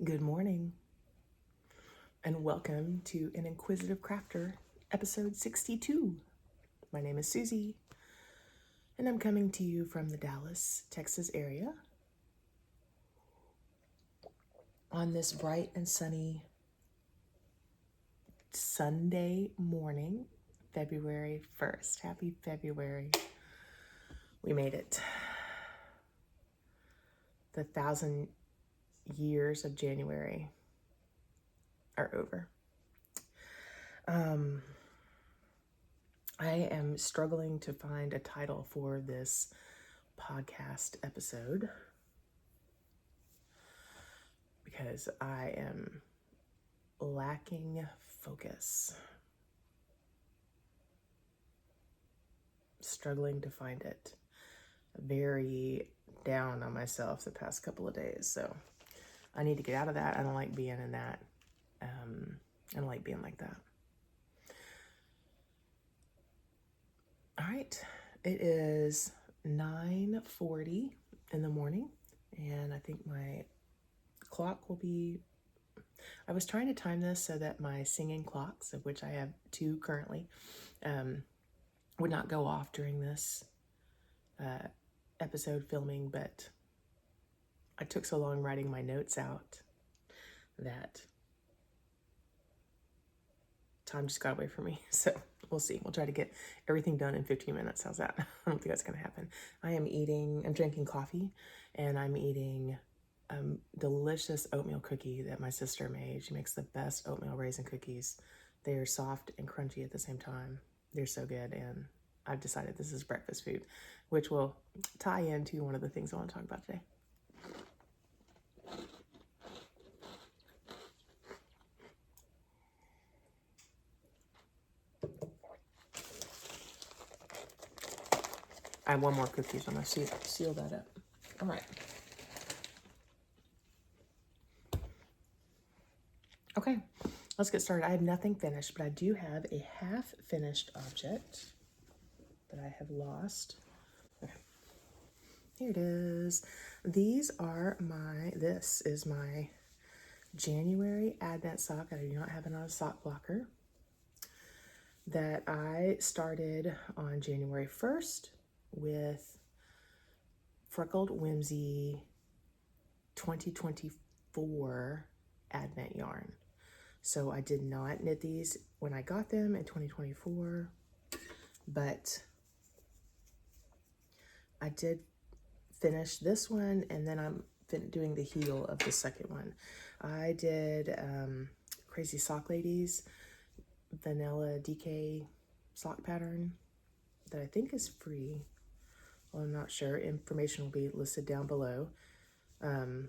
Good morning, and welcome to An Inquisitive Crafter, episode 62. My name is Susie, and I'm coming to you from the Dallas, Texas area on this bright and sunny Sunday morning, February 1st. Happy February. We made it. The 1,000 years of January are over. I am struggling to find a title for this podcast episode because I am lacking focus. Struggling to find it. Very down on myself the past couple of days, so I need to get out of that. I don't like being in that. I don't like being like that. All right, it is 9:40 in the morning, and I think my clock will be, I was trying to time this so that my singing clocks, of which I have 2 currently, would not go off during this episode filming, but I took so long writing my notes out that time just got away from me. So we'll see. We'll try to get everything done in 15 minutes. How's that? I don't think that's going to happen. I'm drinking coffee, and I'm eating delicious oatmeal cookie that my sister made. She makes the best oatmeal raisin cookies. They are soft and crunchy at the same time. They're so good, and I've decided this is breakfast food, which will tie into one of the things I want to talk about today. I have one more cookie, so I'm going to seal that up. All right. Okay, let's get started. I have nothing finished, but I do have a half-finished object that I have lost. Okay. Here it is. This is my January Advent sock. I do not have it on a sock blocker. That I started on January 1st with Freckled Whimsy 2024 Advent yarn. So I did not knit these when I got them in 2024, but I did finish this one, and then I'm doing the heel of the second one. I did Crazy Sock Ladies vanilla DK sock pattern that I think is free. Well, I'm not sure. Information will be listed down below. I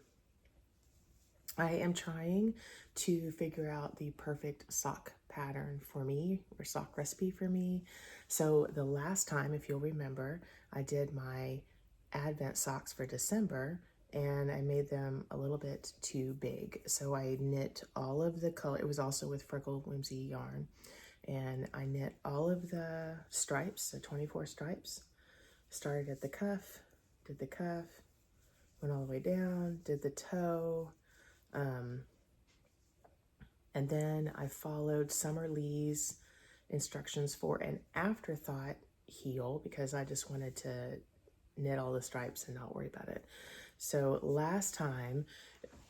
am trying to figure out the perfect sock pattern for me, or sock recipe for me. So the last time, if you'll remember, I did my Advent socks for December, and I made them a little bit too big. So I knit all of the color. It was also with Freckled Whimsy yarn. And I knit all of the stripes, the 24 stripes. Started at the cuff, did the cuff, went all the way down, did the toe, and then I followed Summer Lee's instructions for an afterthought heel because I just wanted to knit all the stripes and not worry about it. So last time,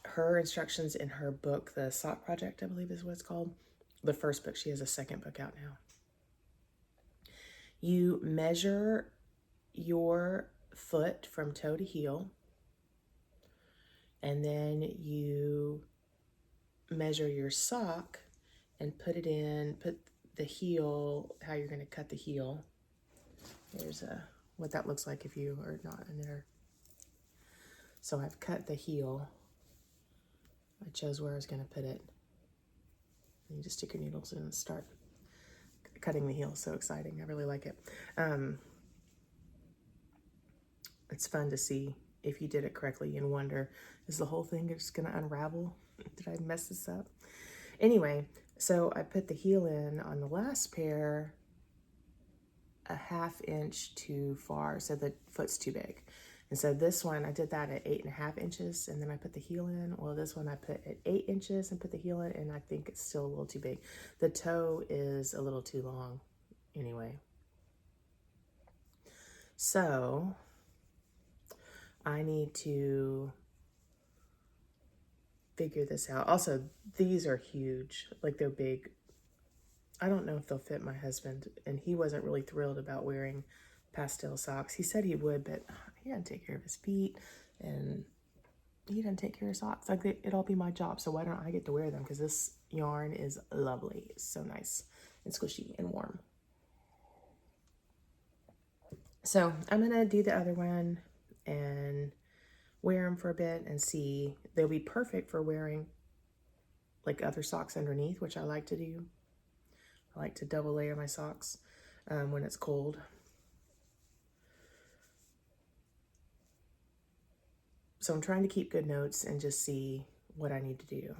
her instructions in her book, The Sock Project, I believe is what it's called, the first book, she has a second book out now. You measure your foot from toe to heel, and then you measure your sock and put the heel, how you're going to cut the heel. Here's what that looks like if you are not a knitter. So I've cut the heel. I chose where I was going to put it. And you just stick your needles in and start cutting the heel. So exciting. I really like it. It's fun to see if you did it correctly and wonder, is the whole thing just going to unravel? Did I mess this up? Anyway, so I put the heel in on the last pair a 1/2 inch too far, so the foot's too big. And so this one, I did that at 8.5 inches, and then I put the heel in. Well, this one I put at 8 inches and put the heel in, and I think it's still a little too big. The toe is a little too long anyway. So I need to figure this out. Also, these are huge, like they're big. I don't know if they'll fit my husband, and he wasn't really thrilled about wearing pastel socks. He said he would, but he doesn't take care of his feet, and he doesn't take care of socks. Like, it'll be my job, so why don't I get to wear them? Because this yarn is lovely. It's so nice and squishy and warm. So I'm gonna do the other one and wear them for a bit and see. They'll be perfect for wearing like other socks underneath, which I like to do. I like to double layer my socks when it's cold. So I'm trying to keep good notes and just see what I need to do.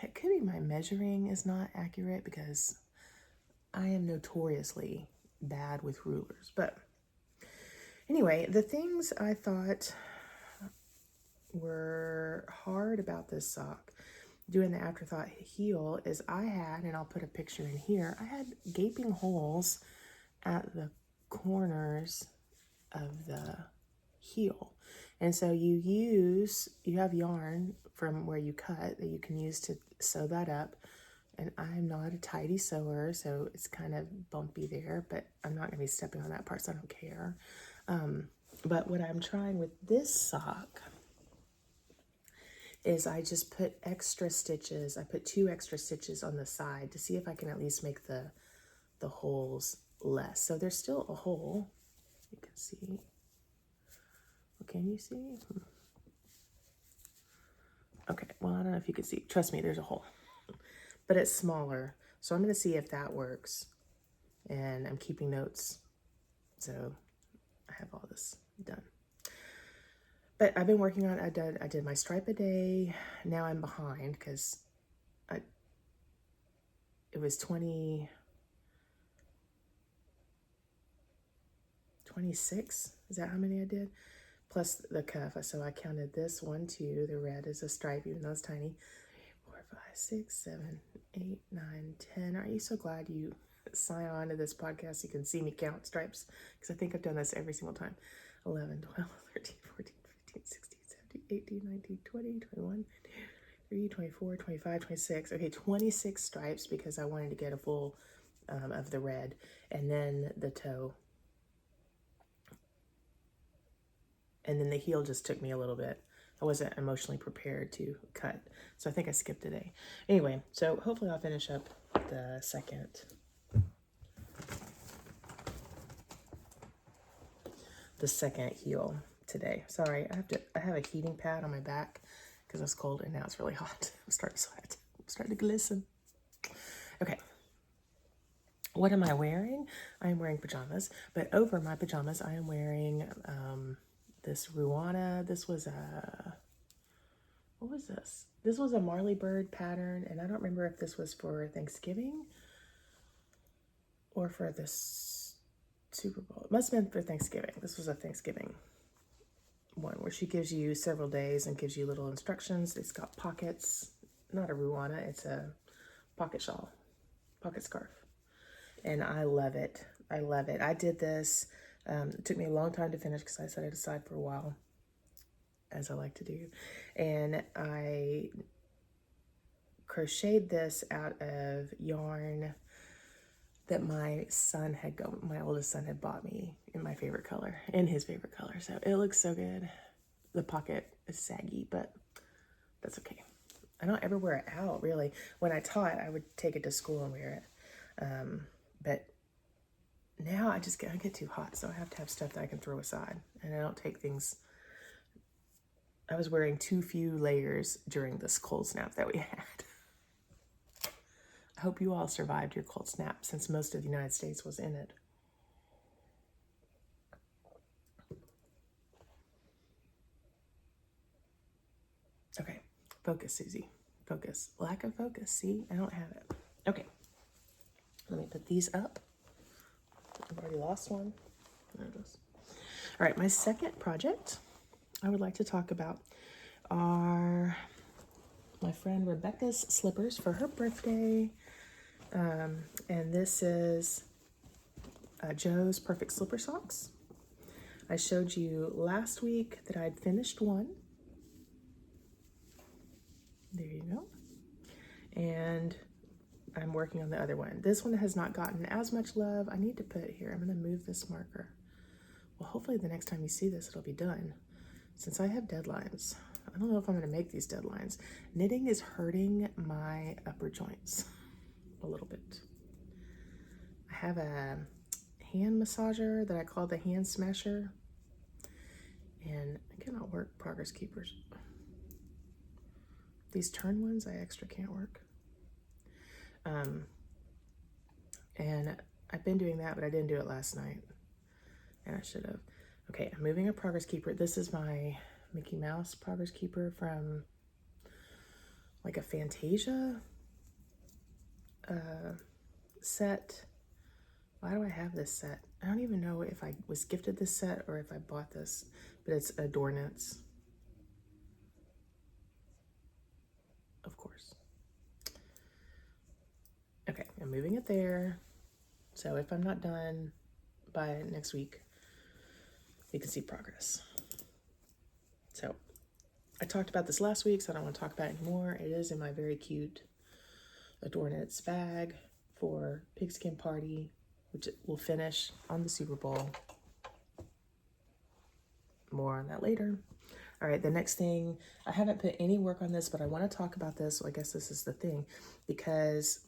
It could be my measuring is not accurate because I am notoriously bad with rulers. But anyway, the things I thought were hard about this sock, doing the afterthought heel, is I had, and I'll put a picture in here, I had gaping holes at the corners of the heel. And so you have yarn from where you cut that you can use to sew that up. And I'm not a tidy sewer, so it's kind of bumpy there, but I'm not gonna be stepping on that part, so I don't care. But what I'm trying with this sock is I just put extra stitches. I put 2 extra stitches on the side to see if I can at least make the holes less. So there's still a hole, you can see. Can you see? Okay, well, I don't know if you can see. Trust me, there's a hole. But it's smaller. So I'm going to see if that works. And I'm keeping notes. So I have all this done. But I've been working on, I did my stripe a day. Now I'm behind because it was 26. Is that how many I did? Plus the cuff. So I counted this 1, 2. The red is a stripe, even though it's tiny. 4, 5, 6, 7, 8, 9, 10. Are you so glad you sign on to this podcast so you can see me count stripes? Because I think I've done this every single time. 11, 12, 13, 14, 15, 16, 17, 18, 19, 20, 21, 23, 24, 25, 26. Okay, 26 stripes because I wanted to get a full of the red. And then the toe. And then the heel just took me a little bit. I wasn't emotionally prepared to cut. So I think I skipped a day. Anyway, so hopefully I'll finish up the second heel today. Sorry, I have a heating pad on my back because it's cold and now it's really hot. I'm starting to sweat. I'm starting to glisten. Okay. What am I wearing? I am wearing pajamas, but over my pajamas I am wearing this Ruana. This was a, what was this? This was a Marley Bird pattern, and I don't remember if this was for Thanksgiving or for this Super Bowl. It must have been for Thanksgiving. This was a Thanksgiving one where she gives you several days and gives you little instructions. It's got pockets, not a Ruana, it's a pocket shawl, pocket scarf. And I love it. I love it. I did this. It took me a long time to finish because I set it aside for a while, as I like to do. And I crocheted this out of yarn that my oldest son had bought me in my favorite color, in his favorite color. So it looks so good. The pocket is saggy, but that's okay. I don't ever wear it out, really. When I taught, I would take it to school and wear it. But now I get too hot, so I have to have stuff that I can throw aside. And I don't take things. I was wearing too few layers during this cold snap that we had. I hope you all survived your cold snap since most of the United States was in it. Okay, focus, Susie. Focus. Lack of focus. See, I don't have it. Okay, let me put these up. I've already lost one. There it is. All right, my second project I would like to talk about are my friend Rebecca's slippers for her birthday. And this is Joe's Perfect Slipper Socks. I showed you last week that I'd finished one. There you go. And I'm working on the other one. This one has not gotten as much love. I need to put here, I'm going to move this marker. Well, hopefully the next time you see this, it'll be done. Since I have deadlines, I don't know if I'm going to make these deadlines. Knitting is hurting my upper joints a little bit. I have a hand massager that I call the hand smasher, and I cannot work progress keepers. These turn ones, I extra can't work. And I've been doing that, but I didn't do it last night, and I should have. Okay, I'm moving a progress keeper. This is my Mickey Mouse progress keeper from like a Fantasia set. Why do I have this set? I don't even know if I was gifted this set or if I bought this, but it's Adore Knits. Of course. Okay, I'm moving it there. So if I'm not done by next week, you can see progress. So I talked about this last week, so I don't want to talk about it anymore. It is in my very cute Adore Knits bag for Pigskin Party, which will finish on the Super Bowl. More on that later. All right, the next thing, I haven't put any work on this, but I want to talk about this. So I guess this is the thing, because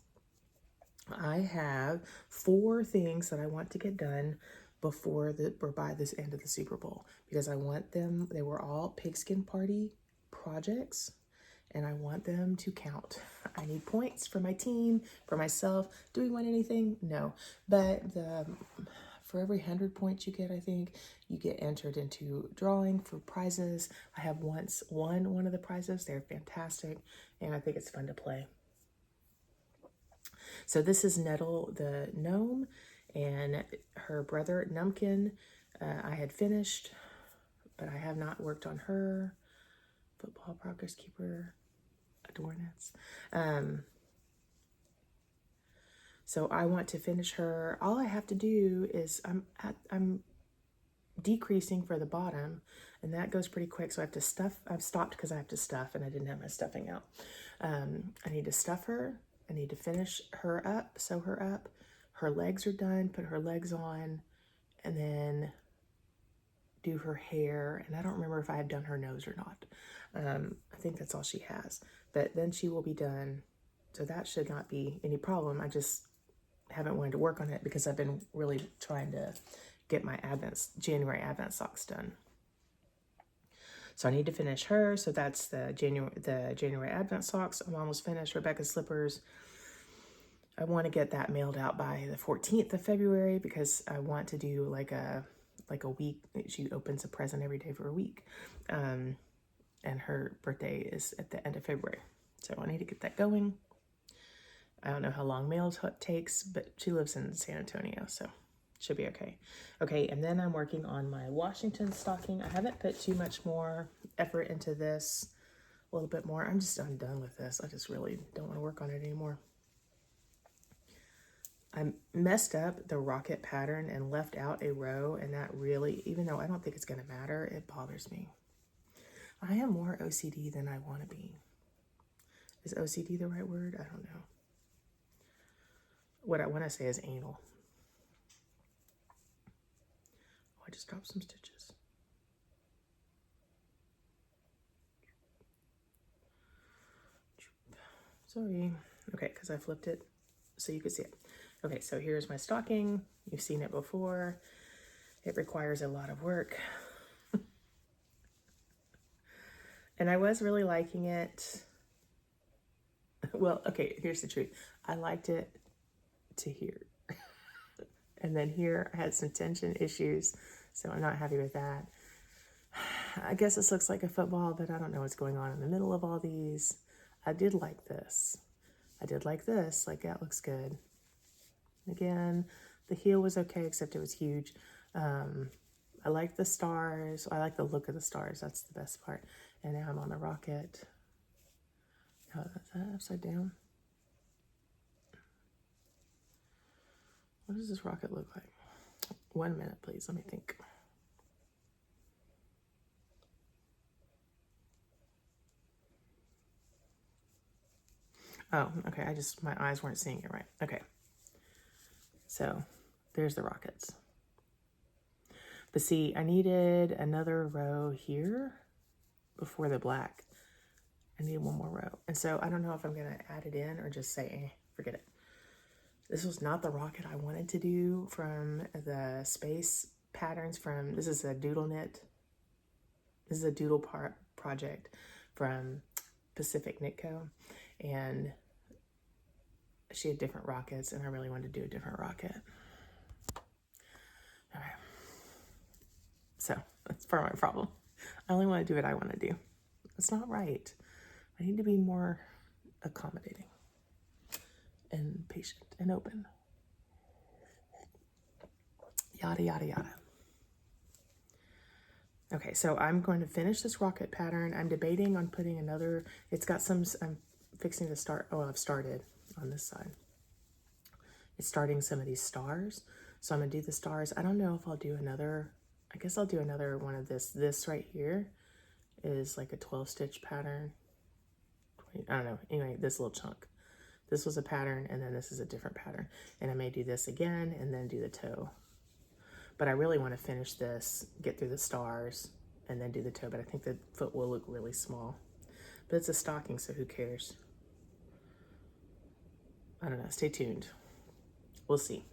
I have 4 things that I want to get done before or by this end of the Super Bowl, because I want them, they were all Pigskin Party projects, and I want them to count. I need points for my team, for myself. Do we win anything? No. But for every 100 points you get, I think, you get entered into drawing for prizes. I have once won one of the prizes. They're fantastic, and I think it's fun to play. So this is Gnettle the gnome, and her brother Gnumpkin. I had finished, but I have not worked on her. Football progress keeper, Adore Knits. So I want to finish her. All I have to do is I'm decreasing for the bottom, and that goes pretty quick. So I have to stuff. I've stopped because I have to stuff, and I didn't have my stuffing out. I need to stuff her. I need to finish her up, sew her up. Her legs are done. Put her legs on, and then do her hair. And I don't remember if I have done her nose or not. I think that's all she has. But then she will be done. So that should not be any problem. I just haven't wanted to work on it because I've been really trying to get my January Advent socks done. So I need to finish her. So that's the January Advent socks. I'm almost finished. Rebecca's slippers. I want to get that mailed out by the 14th of February because I want to do like a week. She opens a present every day for a week. And her birthday is at the end of February. So I need to get that going. I don't know how long mail takes, but she lives in San Antonio, so should be okay. Okay, and then I'm working on my Washington stocking. I haven't put too much more effort into this, a little bit more. I'm done with this. I just really don't want to work on it anymore. I messed up the rocket pattern and left out a row, and that really, even though I don't think it's going to matter, it bothers me. I am more OCD than I want to be. Is OCD the right word? I don't know. What I want to say is anal. Oh, I just dropped some stitches. Sorry. Okay, because I flipped it so you could see it. Okay, so here's my stocking. You've seen it before. It requires a lot of work. And I was really liking it. Well, okay, here's the truth. I liked it to here. And then here I had some tension issues, so I'm not happy with that. I guess this looks like a football, but I don't know what's going on in the middle of all these. I did like this. Like that looks good. Again, the heel was okay, except it was huge. I like the stars. I like the look of the stars. That's the best part. And now I'm on the rocket. Oh, is that upside down? What does this rocket look like? 1 minute, please. Let me think. Oh, okay. My eyes weren't seeing it right. Okay. So there's the rockets. But see, I needed another row here before the black. I need one more row. And so I don't know if I'm going to add it in or just say, forget it. This was not the rocket I wanted to do from the space patterns from, this is a Doodle knit. This is a Doodle project from Pacific Knit Co. And she had different rockets and I really wanted to do a different rocket. Okay. So that's part of my problem. I only want to do what I want to do. That's not right. I need to be more accommodating and patient and open. Yada, yada, yada. Okay, so I'm going to finish this rocket pattern. I'm debating on putting another, it's got some, I'm fixing to start, oh, I've started on this side. It's starting some of these stars. So I'm gonna do the stars. I don't know if I'll do another, I guess I'll do another one of this. This right here is like a 12 stitch pattern. I don't know, anyway, this little chunk. This was a pattern and then this is a different pattern. And I may do this again and then do the toe. But I really want to finish this, get through the stars, and then do the toe. But I think the foot will look really small. But it's a stocking, so who cares? I don't know. Stay tuned. We'll see.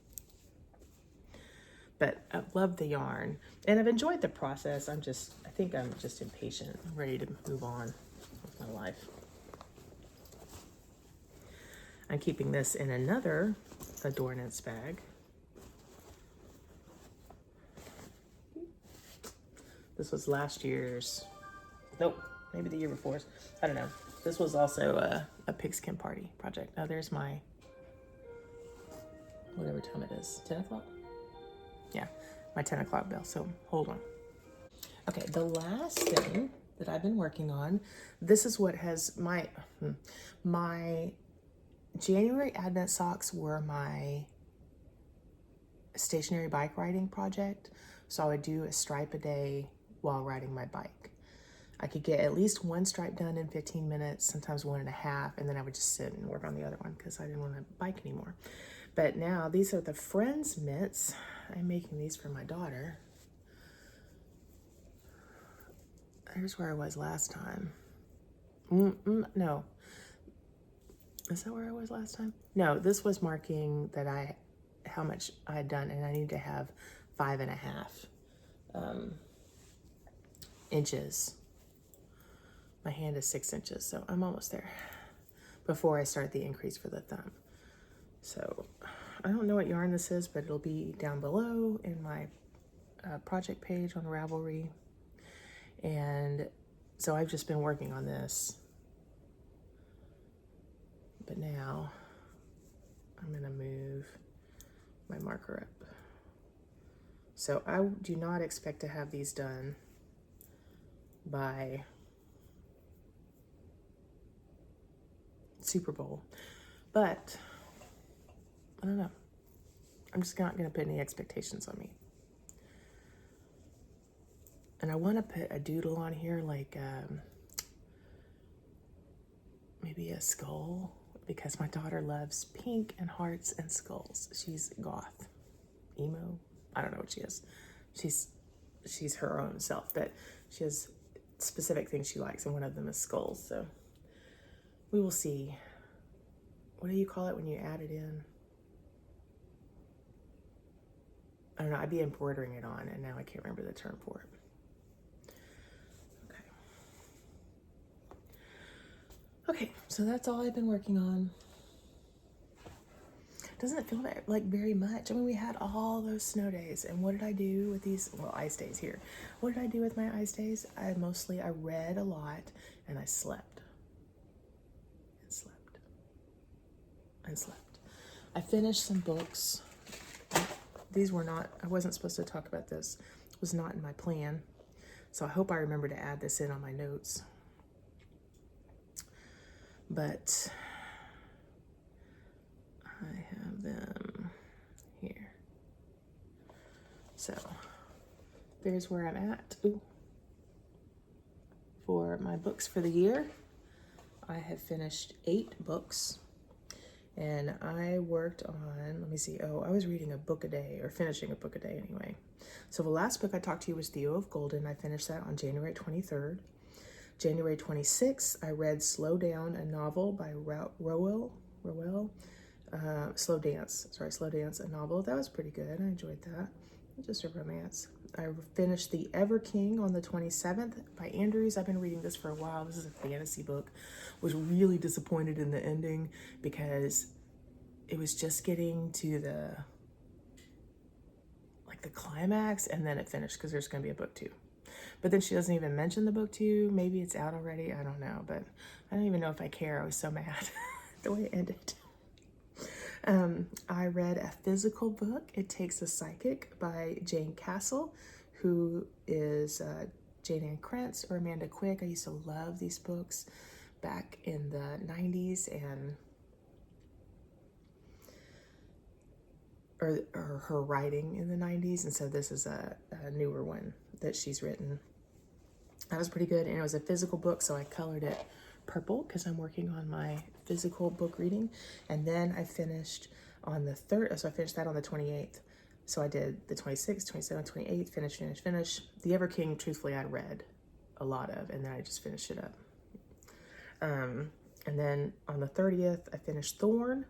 But I love the yarn. And I've enjoyed the process. I think I'm just impatient. I'm ready to move on with my life. I'm keeping this in another Adore Knits bag. This was last year's, nope, maybe the year before's. I don't know. This was also a pigskin party project. Now there's my, whatever time it is, 10 o'clock? Yeah, my 10 o'clock bell, so hold on. Okay, the last thing that I've been working on, this is what has my January Advent socks were my stationary bike riding project. So I would do a stripe a day while riding my bike. I could get at least one stripe done in 15 minutes, sometimes 1.5, and then I would just sit and work on the other one because I didn't want to bike anymore. But now these are the Friends mitts. I'm making these for my daughter. Here's where I was last time. No. Is that where I was last time? No, this was marking that how much I had done, and I need to have 5.5 inches. My hand is 6 inches, so I'm almost there before I start the increase for the thumb. So I don't know what yarn this is, but it'll be down below in my project page on Ravelry. And so I've just been working on this. But now I'm gonna move my marker up. So I do not expect to have these done by Super Bowl, but I don't know. I'm just not gonna put any expectations on me. And I wanna put a doodle on here, like maybe a skull, because my daughter loves pink and hearts and skulls. She's goth, emo, I don't know what she is. She's her own self, but she has specific things she likes, and one of them is skulls. So we will see. What do you call it when you add it in? I don't know. I'd be embroidering it on, and now I can't remember the term for it. Okay, so that's all I've been working on. Doesn't it feel like very much? I mean, we had all those snow days, and what did I do with these, well, ice days here. What did I do with my ice days? I read a lot, and I slept. And slept. And slept. I finished some books. These were not, I wasn't supposed to talk about this. was not in my plan. So I hope I remember to add this in on my notes. But I have them here. So there's where I'm at. Ooh. For my books for the year, I have finished 8 books. And I worked on, let me see, I was reading a book a day, or finishing a book a day anyway. So the last book I talked to you was Theo of Golden. I finished that on January 23rd. January 26th, I read Slow Down, a novel by Slow Dance, a novel. That was pretty good. I enjoyed that. Just a romance. I finished The Ever King on the 27th by Andrews. I've been reading this for a while. This is a fantasy book. Was really disappointed in the ending because it was just getting to the climax, and then it finished because there's going to be a book 2. But then she doesn't even mention the book 2. Maybe it's out already. I don't know. But I don't even know if I care. I was so mad the way it ended. I read a physical book, It Takes a Psychic by Jane Castle, who is Jane Ann Krentz or Amanda Quick. I used to love these books back in the 90s, and or her writing in the 90s. And so this is a newer one that she's written. That was pretty good, and it was a physical book, so I colored it purple because I'm working on my physical book reading. And then I finished on the 3rd, so I finished that on the 28th. So I did the 26th, 27th, 28th, finish. The Ever King, truthfully, I read a lot of, and then I just finished it up. And then on the 30th, I finished Thorn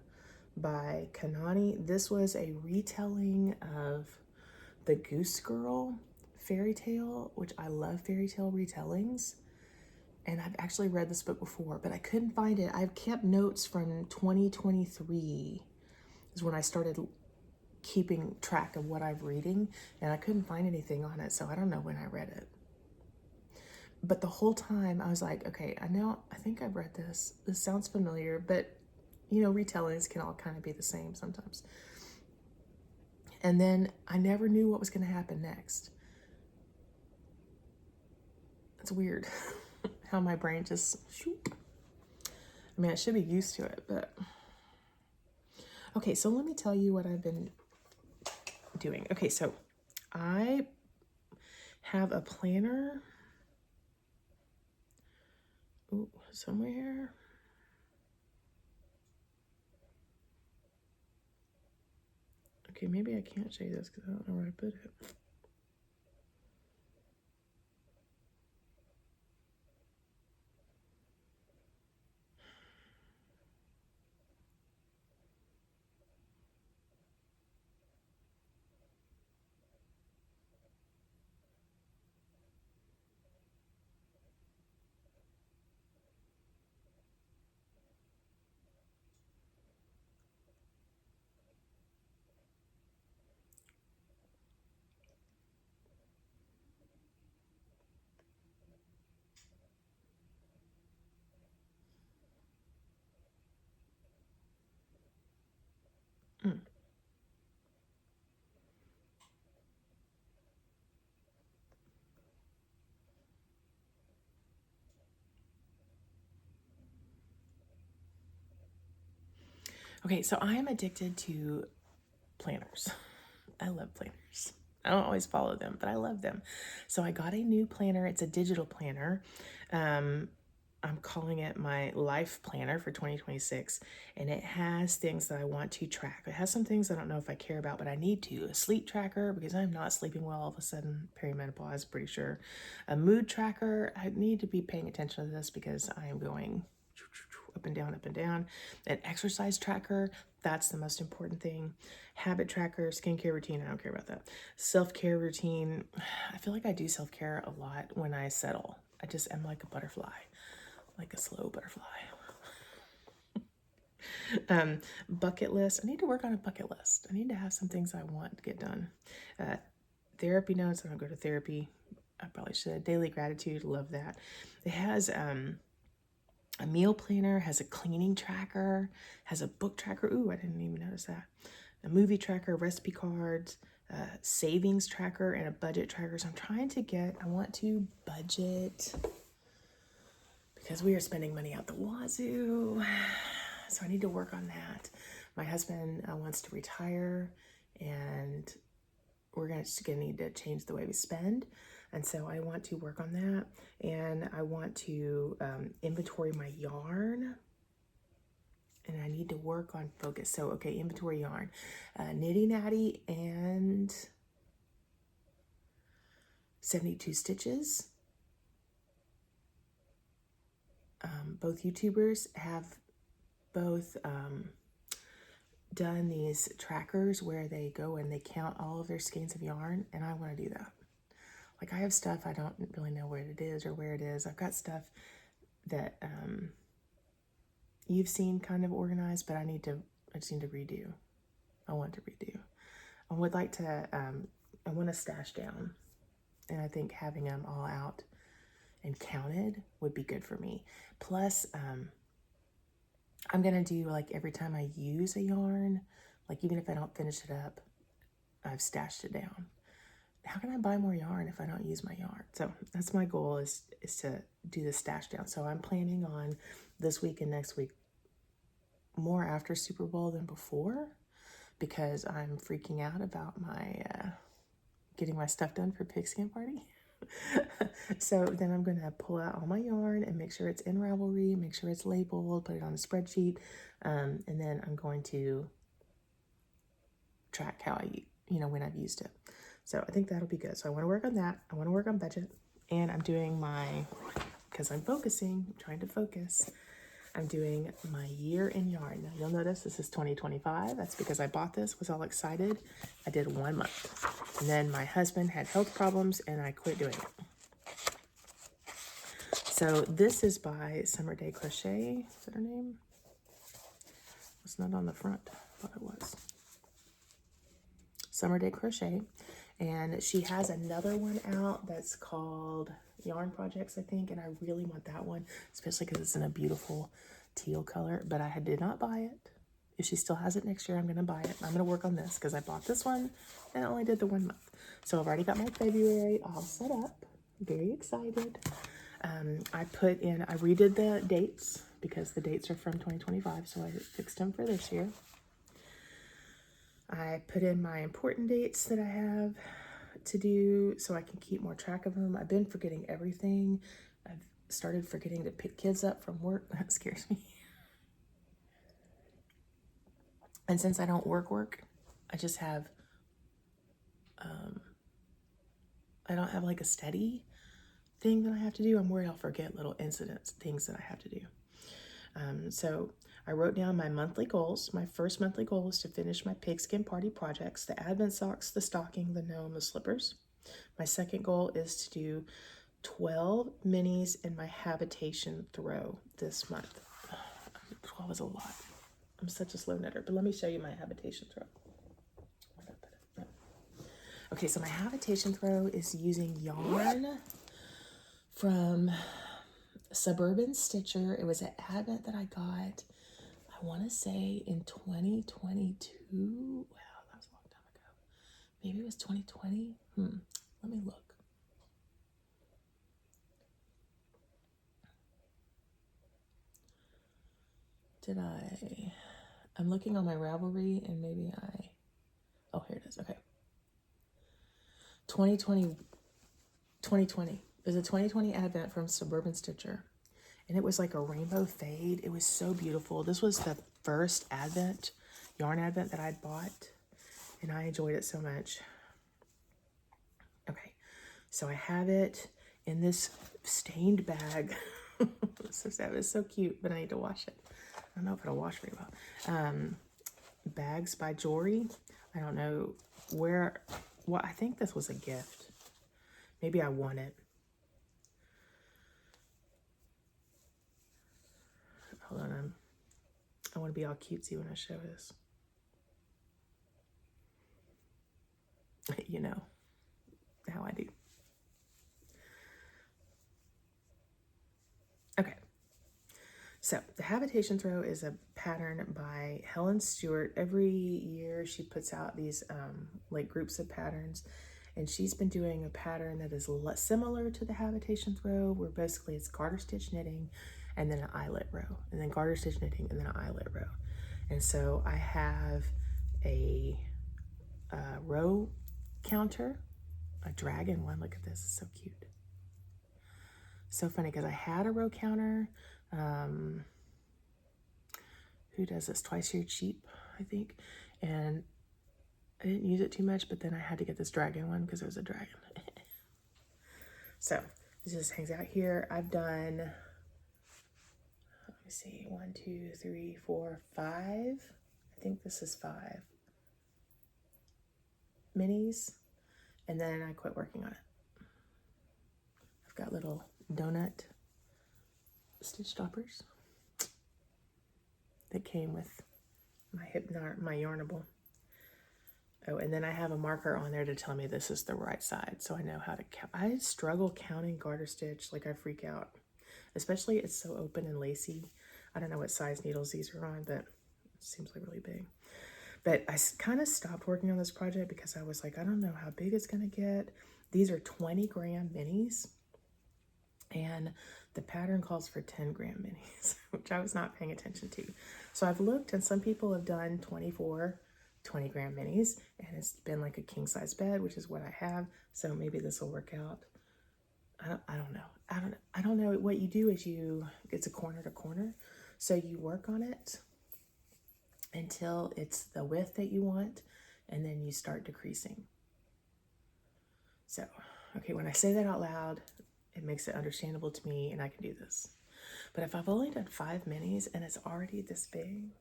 by Kanani. This was a retelling of the Goose Girl fairy tale, which I love fairy tale retellings. And I've actually read this book before, but I couldn't find it. I've kept notes from 2023 is when I started keeping track of what I'm reading, and I couldn't find anything on it, so I don't know when I read it. But the whole time I was like, okay, I think I've read this. This sounds familiar, but you know, retellings can all kind of be the same sometimes. And then I never knew what was going to happen next. It's weird how my brain just, shoop. I mean, I should be used to it, but. Okay, so let me tell you what I've been doing. Okay, so I have a planner. Ooh, somewhere. Okay, maybe I can't show you this because I don't know where I put it. Okay, so I am addicted to planners. I love planners. I don't always follow them, but I love them. So I got a new planner. It's a digital planner. I'm calling it my life planner for 2026, and it has things that I want to track. It has some things I don't know if I care about, but I need to. A sleep tracker, because I'm not sleeping well all of a sudden, perimenopause, pretty sure. A mood tracker, I need to be paying attention to this because I am going up and down, up and down. An exercise tracker, that's the most important thing. Habit tracker, skincare routine, I don't care about that. Self-care routine, I feel like I do self-care a lot when I settle. I just am like a butterfly, like a slow butterfly. Bucket list, I need to work on a bucket list. I need to have some things I want to get done. Therapy notes, I don't go to therapy. I probably should. Daily gratitude, love that. It has a meal planner, has a cleaning tracker, has a book tracker. Ooh, I didn't even notice that. A movie tracker, recipe cards, savings tracker and a budget tracker. So I'm trying to I want to budget because we are spending money out the wazoo. So I need to work on that. My husband wants to retire, and we're just gonna need to change the way we spend. And so I want to work on that. And I want to inventory my yarn. And I need to work on focus. So, okay, inventory yarn. Nitty Natty and 72 Stitches. Both YouTubers have both done these trackers where they go and they count all of their skeins of yarn, and I want to do that. Like, I have stuff I don't really know what it is or where it is. I've got stuff that you've seen kind of organized, but I just need to redo. I want to redo. I would like to, I want to stash down, and I think having them all out and counted would be good for me. Plus, I'm going to do, like, every time I use a yarn, like, even if I don't finish it up, I've stashed it down. How can I buy more yarn if I don't use my yarn? So that's my goal, is to do the stash down. So I'm planning on this week and next week more after Super Bowl than before, because I'm freaking out about my getting my stuff done for Pigskin Party. So then I'm going to pull out all my yarn and make sure it's in Ravelry, make sure it's labeled, put it on a spreadsheet, and then I'm going to track how when I've used it. So I think that'll be good. So I want to work on that. I want to work on budget, and I'm doing because I'm trying to focus. I'm doing my year in yarn. Now you'll notice this is 2025. That's because I bought this, was all excited. I did 1 month. And then my husband had health problems and I quit doing it. So this is by Summer Day Crochet. Is that her name? It's not on the front. I thought it was. Summer Day Crochet. And she has another one out that's called Yarn Projects, I think, and I really want that one, especially because it's in a beautiful teal color, but I did not buy it. If she still has it next year, I'm going to buy it. I'm going to work on this because I bought this one and I only did the 1 month. So I've already got my February all set up. Very excited. I redid the dates because the dates are from 2025, so I fixed them for this year. I put in my important dates that I have to do so I can keep more track of them. I've been forgetting everything. I've started forgetting to pick kids up from work. That scares me. And since I don't work, I just have, I don't have like a steady thing that I have to do. I'm worried I'll forget little incidents, things that I have to do. So I wrote down my monthly goals. My first monthly goal is to finish my Pigskin Party projects, the advent socks, the stocking, the gnome, the slippers. My second goal is to do 12 minis in my habitation throw this month. 12 is a lot. I'm such a slow knitter, but let me show you my habitation throw. Okay, so my habitation throw is using yarn from Suburban Stitcher. It was an advent that I got, I want to say in 2022. Wow, that was a long time ago. Maybe it was 2020. Let me look. I'm looking on my Ravelry and maybe oh, here it is. Okay. 2020. It was a 2020 advent from Suburban Stitcher. And it was like a rainbow fade. It was so beautiful. This was the first yarn advent that I'd bought. And I enjoyed it so much. Okay. So I have it in this stained bag. So sad. It's so cute, but I need to wash it. I don't know if it'll wash very well. Bags by Jory. I don't know I think this was a gift. Maybe I won it. Hold on, I want to be all cutesy when I show this. You know how I do. Okay. So the Habitation Throw is a pattern by Helen Stewart. Every year she puts out these like groups of patterns, and she's been doing a pattern that is similar to the Habitation Throw, where basically it's garter stitch knitting and then an eyelet row, and then garter stitch knitting and then an eyelet row. And so I have a row counter, a dragon one. Look at this, it's so cute. So funny because I had a row counter. Who does this? Twice Your Cheap, I think. And I didn't use it too much, but then I had to get this dragon one because there was a dragon. So this just hangs out here. I've done, let me see, 1, 2, 3, 4, 5. I think this is 5 minis. And then I quit working on it. I've got little donut stitch stoppers that came with my Yarnable. Oh, and then I have a marker on there to tell me this is the right side, so I know how to count. I struggle counting garter stitch, like I freak out. Especially it's so open and lacy. I don't know what size needles these are on, but it seems like really big. But I kind of stopped working on this project because I was like, I don't know how big it's gonna get. These are 20 gram minis, and the pattern calls for 10 gram minis, which I was not paying attention to. So I've looked, and some people have done 24 20 gram minis, and it's been like a king size bed, which is what I have. So maybe this will work out. I don't know. What you do is it's a corner to corner. So you work on it until it's the width that you want, and then you start decreasing. So, okay, when I say that out loud, it makes it understandable to me, and I can do this. But if I've only done 5 minis and it's already this big,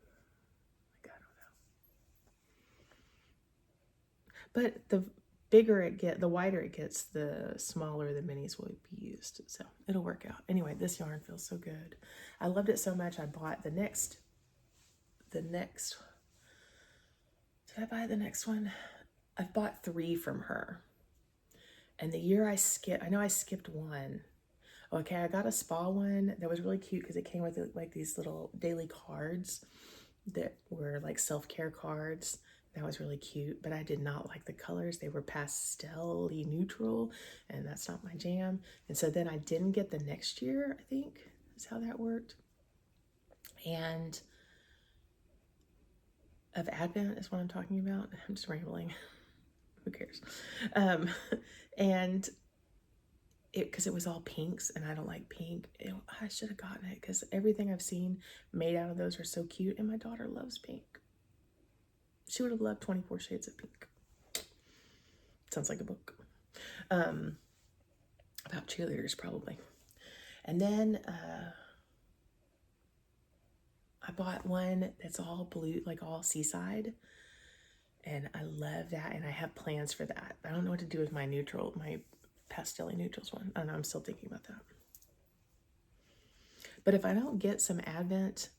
like, I don't know. But the bigger it gets, the wider it gets, the smaller the minis will be used. So it'll work out. Anyway, this yarn feels so good. I loved it so much I bought the next, did I buy the next one? I've bought 3 from her. And the year I skipped one. Okay, I got a spa one that was really cute because it came with like these little daily cards that were like self-care cards. That was really cute, but I did not like the colors. They were pastel-y neutral, and that's not my jam. And so then I didn't get the next year, I think is how that worked. And of Advent is what I'm talking about. I'm just rambling. Who cares? And because it was all pinks, and I don't like pink. I should have gotten it because everything I've seen made out of those are so cute, and my daughter loves pink. She would have loved 24 Shades of Pink. Sounds like a book. About cheerleaders, probably. And then I bought one that's all blue, like all seaside. And I love that, and I have plans for that. I don't know what to do with my pastel neutrals one. I don't know, I'm still thinking about that. But if I don't get some Advent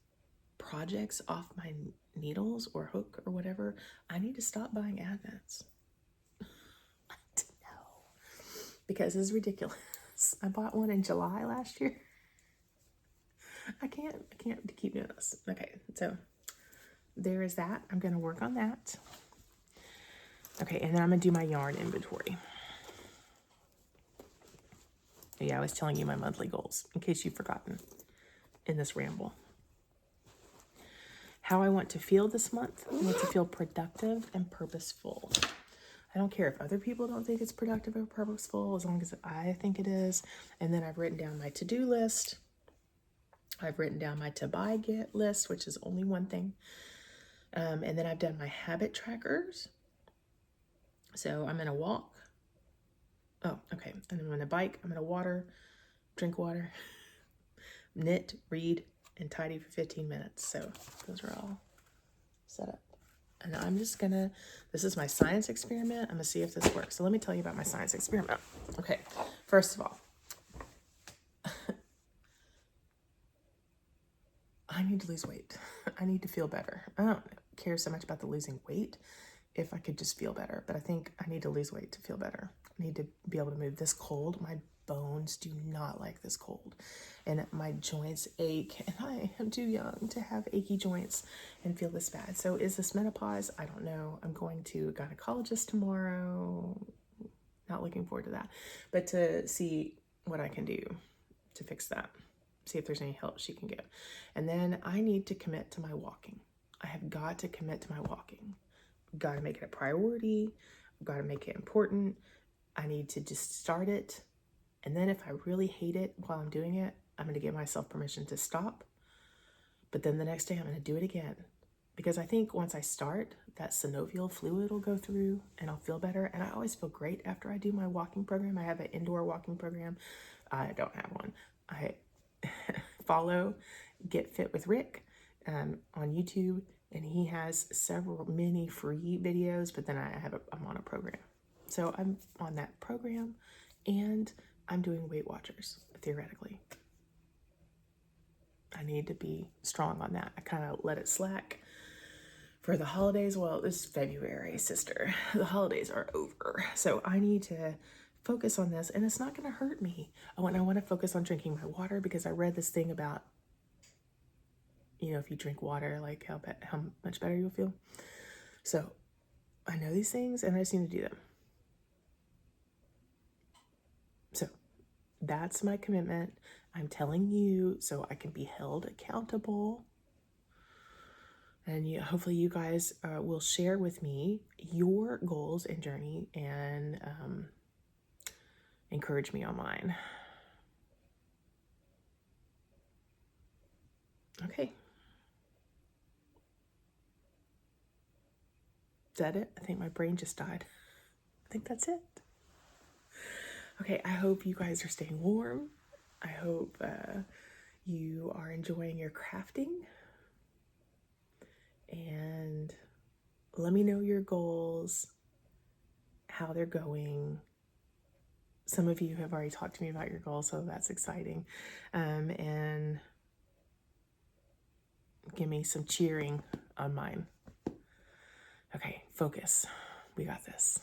projects off my needles or hook or whatever, I need to stop buying Advents. I don't know. Because it's ridiculous. I bought one in July last year. I can't keep doing this. Okay, so there is that. I'm going to work on that. Okay, and then I'm going to do my yarn inventory. Yeah, I was telling you my monthly goals, in case you've forgotten in this ramble. How I want to feel this month. I want to feel productive and purposeful. I don't care if other people don't think it's productive or purposeful, as long as I think it is. And then I've written down my to-do list. I've written down my to-buy get list, which is only one thing. And then I've done my habit trackers. So I'm going to walk. Oh, okay. And I'm going to bike. I'm going to drink water, knit, read, and tidy for 15 minutes. So those are all set up. And I'm just going to, this is my science experiment. I'm going to see if this works. So let me tell you about my science experiment. Okay. First of all, I need to lose weight. I need to feel better. I don't care so much about the losing weight if I could just feel better. But I think I need to lose weight to feel better. I need to be able to move this cold. My bones do not like this cold, and my joints ache, and I am too young to have achy joints and feel this bad. So is this menopause? I don't know. I'm going to a gynecologist tomorrow. Not looking forward to that, but to see what I can do to fix that. See if there's any help she can give. And then I need to commit to my walking. I have got to commit to my walking. Got to make it a priority. Got to make it important. I need to just start it. And then if I really hate it while I'm doing it, I'm going to give myself permission to stop. But then the next day I'm going to do it again. Because I think once I start, that synovial fluid will go through and I'll feel better. And I always feel great after I do my walking program. I have an indoor walking program. I don't have one. I follow Get Fit with Rick on YouTube, and he has many free videos, but then I'm on a program. So I'm on that program and I'm doing Weight Watchers, theoretically. I need to be strong on that. I kind of let it slack for the holidays. Well, it's February, sister. The holidays are over. So I need to focus on this, and it's not going to hurt me. Oh, and I want to focus on drinking my water, because I read this thing about, you know, if you drink water, like how much better you'll feel. So I know these things, and I just need to do them. So that's my commitment. I'm telling you so I can be held accountable. And hopefully you guys will share with me your goals and journey, and encourage me on mine. Okay. Is that it? I think my brain just died. I think that's it. Okay, I hope you guys are staying warm. I hope you are enjoying your crafting. And let me know your goals, how they're going. Some of you have already talked to me about your goals, so that's exciting. And give me some cheering on mine. Okay, focus. We got this.